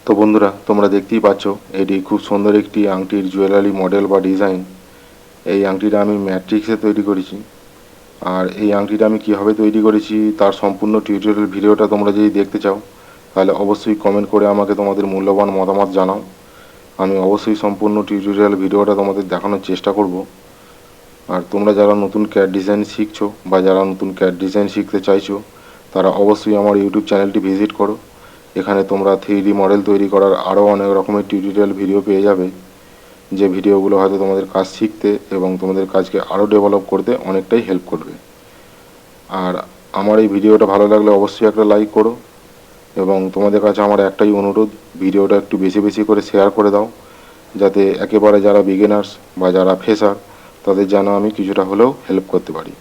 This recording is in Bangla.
তো বন্ধুরা, তোমরা দেখতেই পাচ্ছ এটি খুব সুন্দর একটি আংটির জুয়েলারি মডেল বা ডিজাইন। এই আংটিটা আমি ম্যাট্রিক্সে তৈরি করেছি। আর এই আংটিটা আমি কীভাবে তৈরি করেছি তার সম্পূর্ণ টিউটোরিয়াল ভিডিওটা তোমরা যদি দেখতে চাও তাহলে অবশ্যই কমেন্ট করে আমাকে তোমাদের মূল্যবান মতামত জানাও। আমি অবশ্যই সম্পূর্ণ টিউটোরিয়াল ভিডিওটা তোমাদের দেখানোর চেষ্টা করব। আর তোমরা যারা নতুন ক্যাড ডিজাইন শিখছো বা যারা নতুন ক্যাড ডিজাইন শিখতে চাইছো তারা অবশ্যই আমার ইউটিউব চ্যানেলটি ভিজিট করো। এখানে তোমরা 3D মডেল তৈরি করার আরও অনেক রকমের টিউটোরিয়াল ভিডিও পেয়ে যাবে, যে ভিডিওগুলো হয়তো তোমাদের কাজ শিখতে এবং তোমাদের কাজকে আরও ডেভেলপ করতে অনেকটাই হেল্প করবে। আর আমার এই ভিডিওটা ভালো লাগলে অবশ্যই একটা লাইক করো এবং তোমাদের কাছে আমার একটাই অনুরোধ, ভিডিওটা একটু বেশি বেশি করে শেয়ার করে দাও, যাতে একেবারে যারা বিগিনার্স বা যারা ফ্রেশার তাদের যেন আমি কিছুটা হলেও হেল্প করতে পারি।